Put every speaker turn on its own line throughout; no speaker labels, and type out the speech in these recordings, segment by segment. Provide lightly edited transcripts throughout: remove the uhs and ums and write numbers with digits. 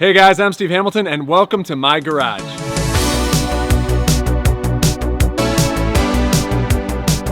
Hey guys, I'm Steve Hamilton and welcome to my garage.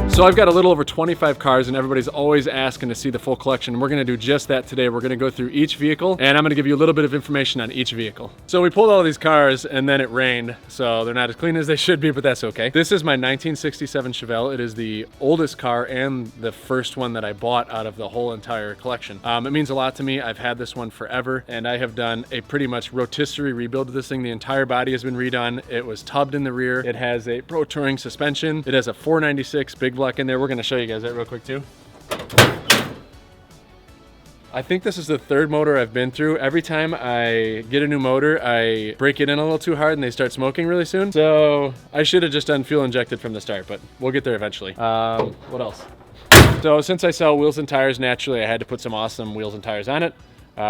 So I've got a little over 25 cars and everybody's always asking to see the full collection. We're gonna do just that today. We're gonna go through each vehicle and I'm gonna give you a little bit of information on each vehicle. So we pulled all these cars and then it rained, so they're not as clean as they should be, but that's okay. This is my 1967 Chevelle. It is the oldest car and the first one that I bought out of the whole entire collection. It means a lot to me. I've had this one forever and I have done a pretty much rotisserie rebuild of this thing. The entire body has been redone. It was tubbed in the rear. It has a Pro Touring suspension. It has a 496 big block in there. We're gonna show you guys that real quick too. I think this is the third motor I've been through. Every time I get a new motor, I break it in a little too hard and they start smoking really soon. So I should have just done fuel injected from the start, but we'll get there eventually. What else? So since I sell wheels and tires, naturally I had to put some awesome wheels and tires on it.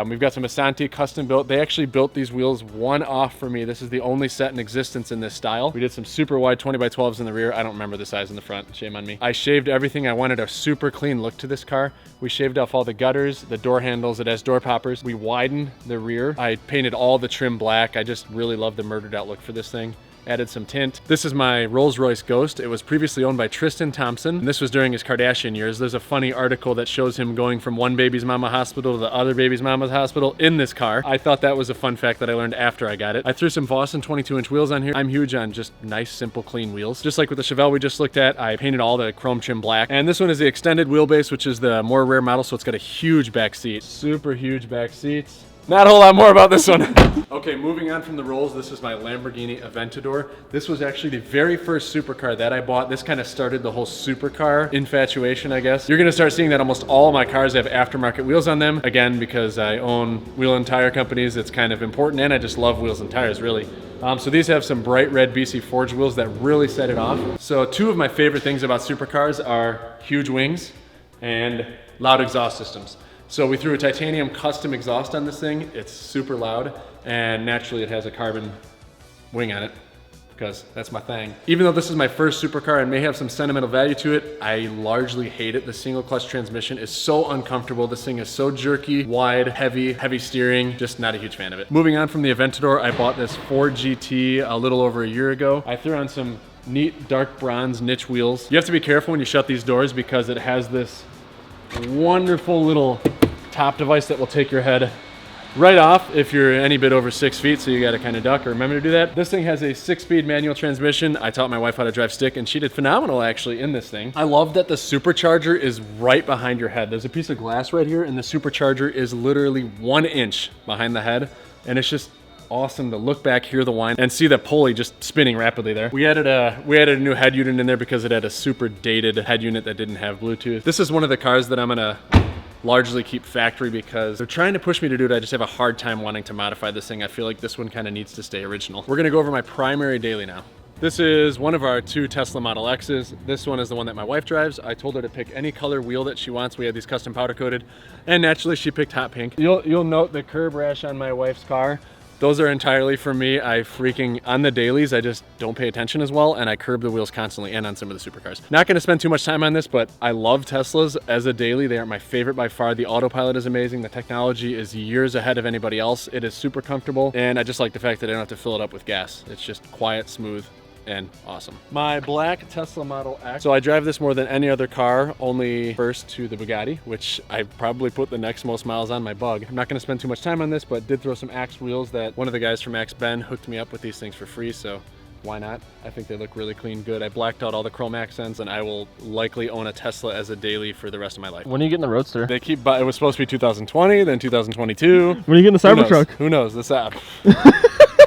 We've got some Asante custom built. They actually built these wheels one off for me. This is the only set in existence in this style. We did some super wide 20x12s in the rear. I don't remember the size in the front, shame on me. I shaved everything. I wanted a super clean look to this car. We shaved off all the gutters, the door handles. It has door poppers. We widened the rear. I painted all the trim black. I just really love the murdered out look for this thing. Added some tint. This is my Rolls-Royce Ghost. It was previously owned by Tristan Thompson, and this was during his Kardashian years. There's a funny article that shows him going from one baby's mama hospital to the other baby's mama's hospital in this car. I thought that was a fun fact that I learned after I got it. I threw some Vossen 22-inch wheels on here. I'm huge on just nice, simple, clean wheels. Just like with the Chevelle we just looked at, I painted all the chrome trim black. And this one is the extended wheelbase, which is the more rare model, so it's got a huge back seat. Super huge back seats. Not a whole lot more about this one. Okay, moving on from the Rolls, this is my Lamborghini Aventador. This was actually the very first supercar that I bought. This kind of started the whole supercar infatuation, I guess. You're gonna start seeing that almost all my cars have aftermarket wheels on them. Again, because I own wheel and tire companies, it's kind of important, and I just love wheels and tires, really. So these have some bright red BC Forge wheels that really set it off. So two of my favorite things about supercars are huge wings and loud exhaust systems. So we threw a titanium custom exhaust on this thing. It's super loud, and naturally it has a carbon wing on it because that's my thing. Even though this is my first supercar and may have some sentimental value to it, I largely hate it. The single clutch transmission is so uncomfortable. This thing is so jerky, wide, heavy steering. Just not a huge fan of it. Moving on from the Aventador, I bought this Ford GT a little over a year ago. I threw on some neat dark bronze niche wheels. You have to be careful when you shut these doors because it has this wonderful little top device that will take your head right off if you're any bit over 6 feet, so you gotta kind of duck or remember to do that. This thing has a 6-speed manual transmission. I taught my wife how to drive stick and she did phenomenal actually in this thing. I love that the supercharger is right behind your head. There's a piece of glass right here and the supercharger is literally 1 inch behind the head, and it's just awesome to look back, hear the whine, and see the pulley just spinning rapidly there. We added a new head unit in there because it had a super dated head unit that didn't have Bluetooth. This is one of the cars that I'm gonna largely keep factory because they're trying to push me to do it. I just have a hard time wanting to modify this thing. I feel like this one kind of needs to stay original. We're gonna go over my primary daily now. This is one of our 2 Tesla Model X's. This one is the one that my wife drives. I told her to pick any color wheel that she wants. We had these custom powder coated, and naturally she picked hot pink. You'll note the curb rash on my wife's car. Those are entirely for me. On the dailies, I just don't pay attention as well, and I curb the wheels constantly and on some of the supercars. Not gonna spend too much time on this, but I love Teslas as a daily. They are my favorite by far. The autopilot is amazing. The technology is years ahead of anybody else. It is super comfortable, and I just like the fact that I don't have to fill it up with gas. It's just quiet, smooth, and awesome. My black Tesla Model X. So I drive this more than any other car, only first to the Bugatti, which I probably put the next most miles on my Bug. I'm not gonna spend too much time on this, but did throw some Axe wheels that one of the guys from Axe, Ben, hooked me up with these things for free, so why not? I think they look really clean, good. I blacked out all the chrome accents, and I will likely own a Tesla as a daily for the rest of my life.
When are you getting the Roadster?
They keep, it was supposed to be 2020, then 2022.
When are you getting the Cybertruck?
Who knows? This app.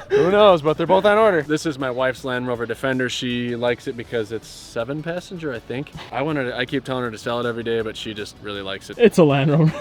Who knows, but they're both on order. This is my wife's Land Rover Defender. She likes it because it's 7-passenger, I think. I keep telling her to sell it every day, but she just really likes it.
It's a Land Rover.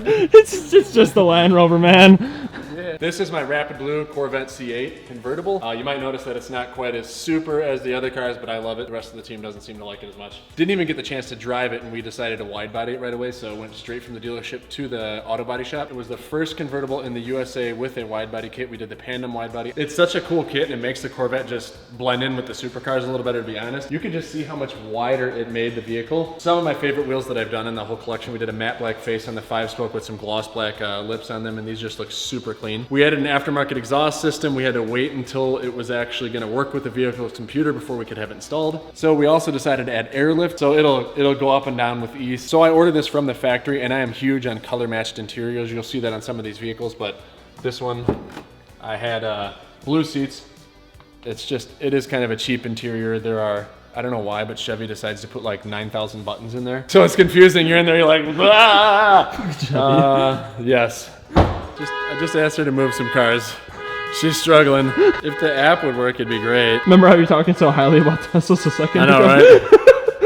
it's just a Land Rover, man.
Yeah. This is my Rapid Blue Corvette C8 convertible. You might notice that it's not quite as super as the other cars, but I love it. The rest of the team doesn't seem to like it as much. Didn't even get the chance to drive it, and we decided to wide body it right away, so it went straight from the dealership to the auto body shop. It was the first convertible in the USA with a wide body kit. We did the Pandem wide body. It's such a cool kit, and it makes the Corvette just blend in with the supercars a little better, to be honest. You can just see how much wider it made the vehicle. Some of my favorite wheels that I've done in the whole collection, we did a matte black face on the 5-spoke with some gloss black lips on them, and these just look super clean. We added an aftermarket exhaust system. We had to wait until it was actually gonna work with the vehicle's computer before we could have it installed. So we also decided to add airlift, so it'll go up and down with ease. So I ordered this from the factory, and I am huge on color matched interiors. You'll see that on some of these vehicles, but this one, I had blue seats. It is kind of a cheap interior. There are, I don't know why, but Chevy decides to put like 9,000 buttons in there. So it's confusing. You're in there, you're like, yes. I just asked her to move some cars. She's struggling. If the app would work, it'd be great.
Remember how you were talking so highly about Teslas a second ago?
I know, right?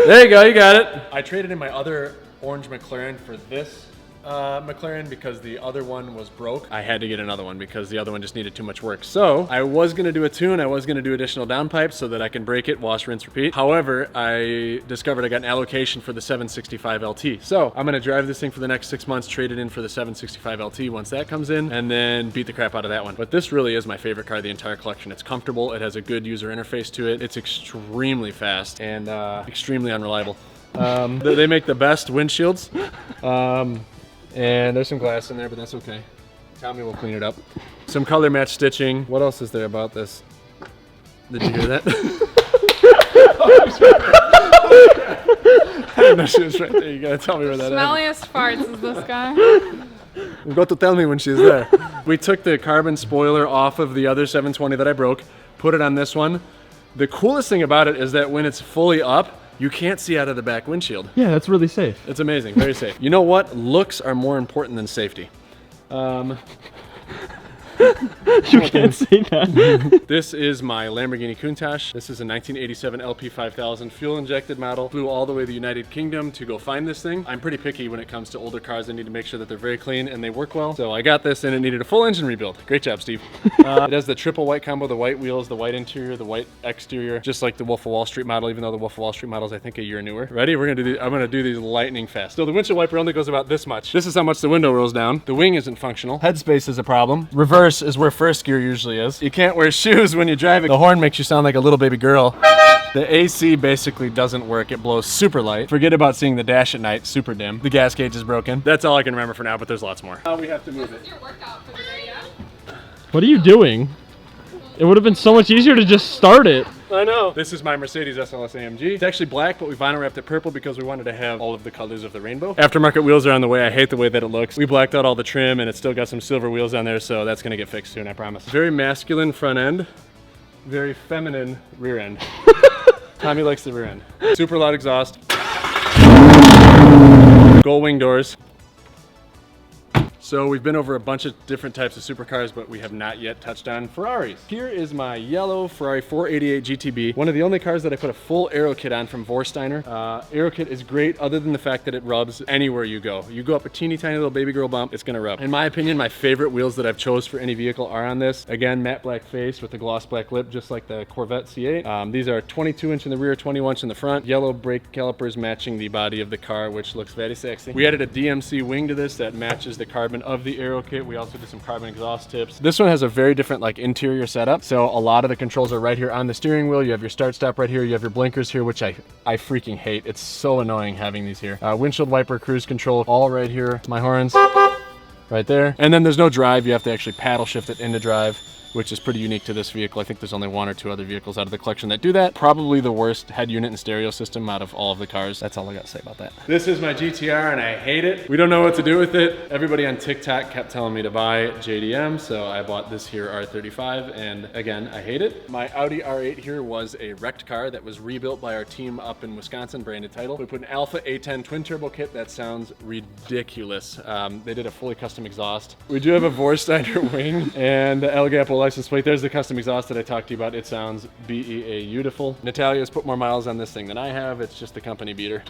There you go, you got it. I traded in my other orange McLaren for this McLaren because the other one was broke. I had to get another one because the other one just needed too much work. So I was gonna do a tune, I was gonna do additional downpipes so that I can break it, wash, rinse, repeat. However, I discovered I got an allocation for the 765 LT. So I'm gonna drive this thing for the next 6 months, trade it in for the 765 LT once that comes in, and then beat the crap out of that one. But this really is my favorite car of the entire collection. It's comfortable, it has a good user interface to it, it's extremely fast and extremely unreliable. They make the best windshields. And there's some glass in there, but that's okay. Tommy will clean it up. Some color match stitching. What else is there about this? Did you hear that? I didn't know she was right there. You gotta tell me where that is.
Smelliest farts is this guy.
You've got to tell me when she's there. We took the carbon spoiler off of the other 720 that I broke, put it on this one. The coolest thing about it is that when it's fully up, you can't see out of the back windshield.
Yeah, that's really safe.
It's amazing, very safe. You know what? Looks are more important than safety.
You can't say that.
This is my Lamborghini Countach. This is a 1987 LP5000 fuel injected model. Flew all the way to the United Kingdom to go find this thing. I'm pretty picky when it comes to older cars. I need to make sure that they're very clean and they work well. So I got this and it needed a full engine rebuild. Great job, Steve. It has the triple white combo, the white wheels, the white interior, the white exterior, just like the Wolf of Wall Street model, even though the Wolf of Wall Street model is I think a year newer. Ready? We're gonna do these. I'm gonna do these lightning fast. So the windshield wiper only goes about this much. This is how much the window rolls down. The wing isn't functional. Headspace is a problem. Reverse is where first gear usually is. You can't wear shoes when you drive it. The horn makes you sound like a little baby girl. The AC basically doesn't work. It blows super light. Forget about seeing the dash at night, super dim. The gas gauge is broken. That's all I can remember for now, but there's lots more. Now we have to move it.
This is your workout for the day, yeah?
What are you doing? It would have been so much easier to just start it.
I know. This is my Mercedes SLS AMG. It's actually black, but we vinyl wrapped it purple because we wanted to have all of the colors of the rainbow. Aftermarket wheels are on the way. I hate the way that it looks. We blacked out all the trim and it's still got some silver wheels on there, so that's gonna get fixed soon, I promise. Very masculine front end, very feminine rear end. Tommy likes the rear end. Super loud exhaust. Gold wing doors. So we've been over a bunch of different types of supercars, but we have not yet touched on Ferraris. Here is my yellow Ferrari 488 GTB, one of the only cars that I put a full aero kit on from Vorsteiner. Aero kit is great other than the fact that it rubs anywhere you go. You go up a teeny tiny little baby girl bump, it's gonna rub. In my opinion, my favorite wheels that I've chose for any vehicle are on this. Again, matte black face with the gloss black lip, just like the Corvette C8. These are 22-inch in the rear, 21-inch in the front. Yellow brake calipers matching the body of the car, which looks very sexy. We added a DMC wing to this that matches the carbon of the aero kit. We also did some carbon exhaust tips. This one has a very different like interior setup. So a lot of the controls are right here on the steering wheel. You have your start stop right here. You have your blinkers here, which I freaking hate. It's so annoying having these here. Windshield wiper, cruise control, all right here. My horns right there. And then there's no drive. You have to actually paddle shift it into drive, which is pretty unique to this vehicle. I think there's only one or two other vehicles out of the collection that do that. Probably the worst head unit and stereo system out of all of the cars. That's all I got to say about that. This is my GTR and I hate it. We don't know what to do with it. Everybody on TikTok kept telling me to buy JDM, so I bought this here R35, and again, I hate it. My Audi R8 here was a wrecked car that was rebuilt by our team up in Wisconsin, branded title. We put an Alpha A10 twin turbo kit that sounds ridiculous. They did a fully custom exhaust. We do have a Vorsteiner wing and the El Gapo license plate. There's the custom exhaust that I talked to you about. It sounds beautiful. Natalia's put more miles on this thing than I have. It's just the company beater.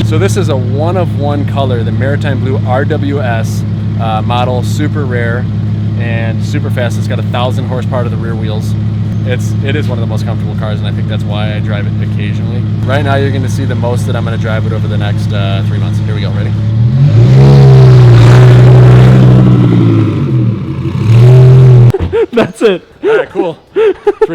So this is a one-of-one color, the Maritime Blue RWS model, super rare and super fast. It's got 1,000 horsepower to the rear wheels. It is one of the most comfortable cars, and I think that's why I drive it occasionally. Right now, you're going to see the most that I'm going to drive it over the next 3 months. Here we go. Ready?
That's it.
All right, cool.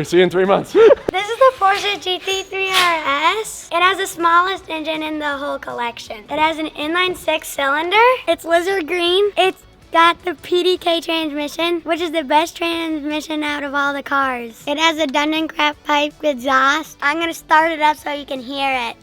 See you in 3 months.
This is the Porsche GT3 RS. It has the smallest engine in the whole collection. It has an inline 6-cylinder. It's lizard green. It's got the PDK transmission, which is the best transmission out of all the cars. It has a Dunning-Crap pipe exhaust. I'm gonna start it up so you can hear it.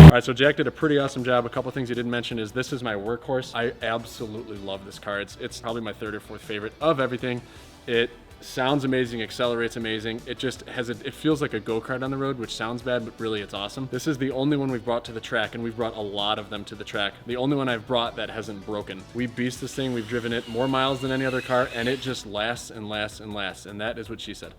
All right, so Jack did a pretty awesome job. A couple things he didn't mention is this is my workhorse. I absolutely love this car. It's probably my third or fourth favorite of everything. It sounds amazing, accelerates amazing. It just has it feels like a go-kart on the road, which sounds bad, but really it's awesome. This is the only one we've brought to the track, and we've brought a lot of them to the track. The only one I've brought that hasn't broken. We beast this thing, we've driven it more miles than any other car, and it just lasts and lasts and lasts, and that is what she said.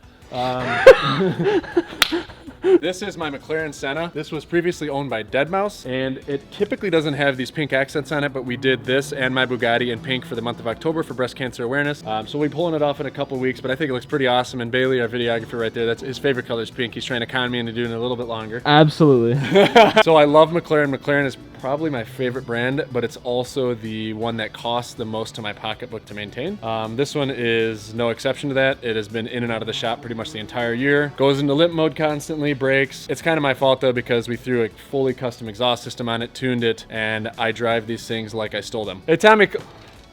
This is my McLaren Senna. This was previously owned by Deadmau5, and it typically doesn't have these pink accents on it, but we did this and my Bugatti in pink for the month of October for breast cancer awareness. So we'll be pulling it off in a couple weeks, but I think it looks pretty awesome. And Bailey, our videographer right there, that's his favorite color is pink. He's trying to con me into doing it a little bit longer.
Absolutely.
So I love McLaren. McLaren is probably my favorite brand, but it's also the one that costs the most to my pocketbook to maintain. This one is no exception to that. It has been in and out of the shop pretty much the entire year. Goes into limp mode constantly, brakes. It's kind of my fault though, because we threw a fully custom exhaust system on it, tuned it, and I drive these things like I stole them. Hey Tommy,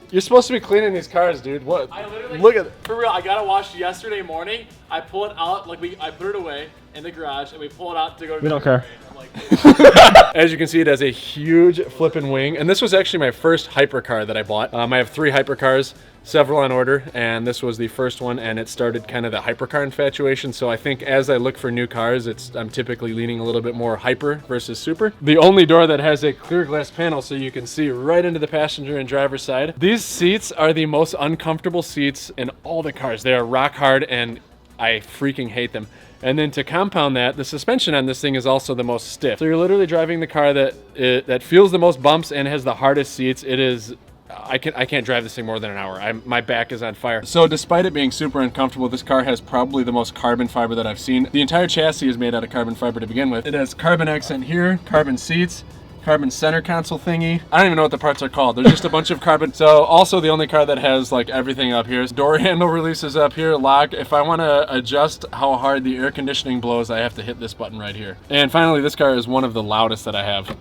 you're supposed to be cleaning these cars, dude. What?
I literally,
look at it.
For real, I got it washed yesterday morning. I pull it out, like I put it away in the garage, and we pull it out to go to
We don't care.
I'm like,
As you can see, it has a huge flipping wing, and this was actually my first hypercar that I bought. I have 3 hypercars, several on order, and this was the first one, and it started kind of the hypercar infatuation. So I think as I look for new cars, I'm typically leaning a little bit more hyper versus super. The only door that has a clear glass panel so you can see right into the passenger and driver's side. These seats are the most uncomfortable seats in all the cars. They are rock hard, and I freaking hate them. And then to compound that, the suspension on this thing is also the most stiff. So you're literally driving the car that feels the most bumps and has the hardest seats. It is, I can't drive this thing more than an hour. My back is on fire. So despite it being super uncomfortable, this car has probably the most carbon fiber that I've seen. The entire chassis is made out of carbon fiber to begin with. It has carbon accent here, carbon seats, carbon center console thingy. I don't even know what the parts are called. There's just a bunch of carbon. So also the only car that has like everything up here. Door handle releases up here, lock. If I want to adjust how hard the air conditioning blows, I have to hit this button right here. And finally, this car is one of the loudest that I have.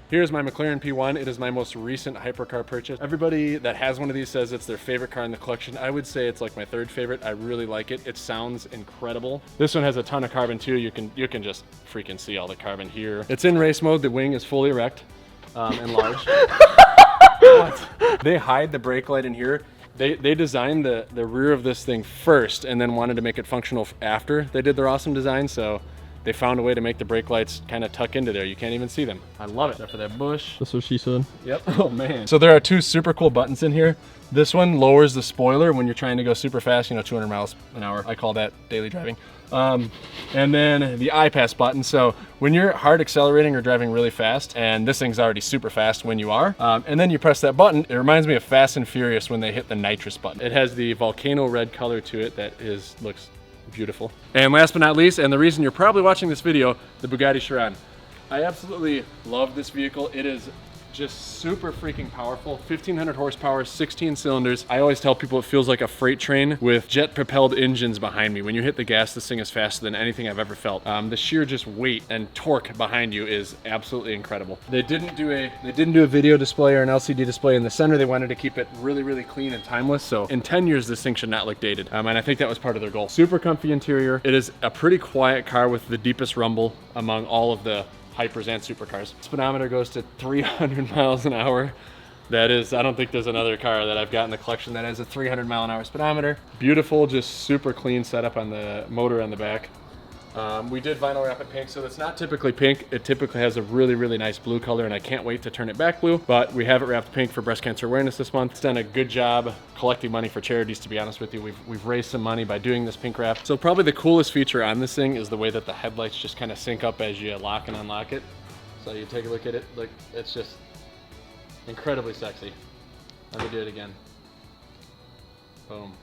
Here's my McLaren P1. It is my most recent hypercar purchase. Everybody that has one of these says it's their favorite car in the collection. I would say it's like my third favorite. I really like it. It sounds incredible. This one has a ton of carbon too. You can just freaking see all the carbon here. It's in race mode. The wing is fully erect and large. What? They hide the brake light in here. They designed the rear of this thing first and then wanted to make it functional after they did their awesome design. So they found a way to make the brake lights kind of tuck into there. You can't even see them. I love it. Except for that bush.
That's what she said.
Yep. Oh man. So there are 2 super cool buttons in here. This one lowers the spoiler when you're trying to go super fast, 200 miles an hour. I call that daily driving. And then the I-Pass button. So when you're hard accelerating or driving really fast, and this thing's already super fast when you are, and then you press that button, it reminds me of Fast and Furious when they hit the nitrous button. It has the volcano red color to it that looks beautiful. And last but not least, and the reason you're probably watching this video, the Bugatti Chiron. I absolutely love this vehicle. It is just super freaking powerful. 1500 horsepower, 16 cylinders. I always tell people it feels like a freight train with jet propelled engines behind me. When you hit the gas, this thing is faster than anything I've ever felt. The sheer just weight and torque behind you is absolutely incredible. They didn't do a video display or an LCD display in the center. They wanted to keep it really, really clean and timeless. So in 10 years, this thing should not look dated. And I think that was part of their goal. Super comfy interior. It is a pretty quiet car with the deepest rumble among all of the hypers and supercars. Speedometer goes to 300 miles an hour. That is, I don't think there's another car that I've got in the collection that has a 300 mile an hour speedometer. Beautiful, just super clean setup on the motor on the back. We did vinyl wrap it pink, so it's not typically pink. It typically has a really, really nice blue color, and I can't wait to turn it back blue, but we have it wrapped pink for breast cancer awareness this month. It's done a good job collecting money for charities, to be honest with you. We've raised some money by doing this pink wrap. So probably the coolest feature on this thing is the way that the headlights just kind of sync up as you lock and unlock it. So you take a look at it, look, it's just incredibly sexy. Let me do it again. Boom.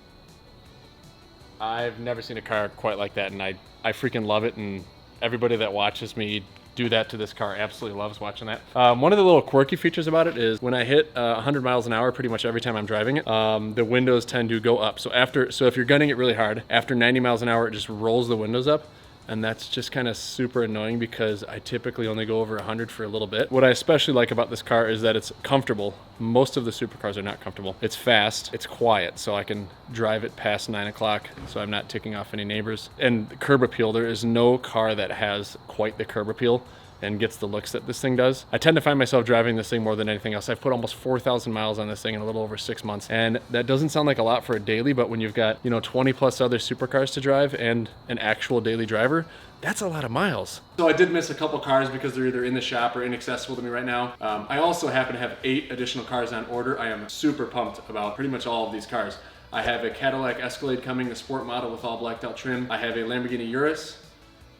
I've never seen a car quite like that, and I freaking love it, and everybody that watches me do that to this car absolutely loves watching that. One of the little quirky features about it is when I hit 100 miles an hour pretty much every time I'm driving it, the windows tend to go up. So if you're gunning it really hard, after 90 miles an hour, it just rolls the windows up. And that's just kind of super annoying because I typically only go over 100 for a little bit. What I especially like about this car is that it's comfortable. Most of the supercars are not comfortable. It's fast, it's quiet, so I can drive it past 9 o'clock, so I'm not ticking off any neighbors. And curb appeal, there is no car that has quite the curb appeal and gets the looks that this thing does. I tend to find myself driving this thing more than anything else. I've put almost 4,000 miles on this thing in a little over 6 months. And that doesn't sound like a lot for a daily, but when you've got, 20 plus other supercars to drive and an actual daily driver, that's a lot of miles. So I did miss a couple cars because they're either in the shop or inaccessible to me right now. I also happen to have 8 additional cars on order. I am super pumped about pretty much all of these cars. I have a Cadillac Escalade coming, the sport model with all blacked out trim. I have a Lamborghini Urus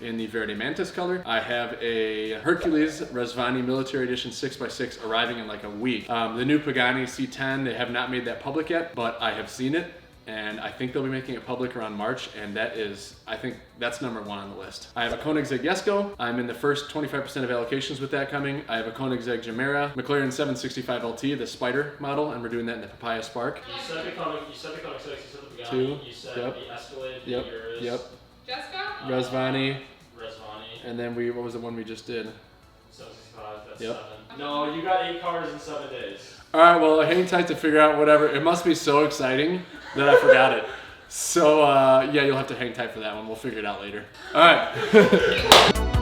in the Verde Mantis color. I have a Hercules Rezvani Military Edition 6x6 arriving in like a week. The new Pagani C10, they have not made that public yet, but I have seen it, and I think they'll be making it public around March, and I think that's number 1 on the list. I have a Koenigsegg Jesko. I'm in the first 25% of allocations with that coming. I have a Koenigsegg Gemera, McLaren 765 LT, the Spider model, and we're doing that in the Papaya Spark.
You said the Koenigsegg, you said the Pagani,
2,
you said
yep.
the Escalade, the
Yep,
Urus,
yep.
Jessica?
Rezvani,
Rezvani,
and then what was the one we just did?
765, that's
Yep.
7. No, you got 8 cars in 7 days.
All right, well, hang tight to figure out whatever. It must be so exciting that I forgot it. So, yeah, you'll have to hang tight for that one. We'll figure it out later. All right.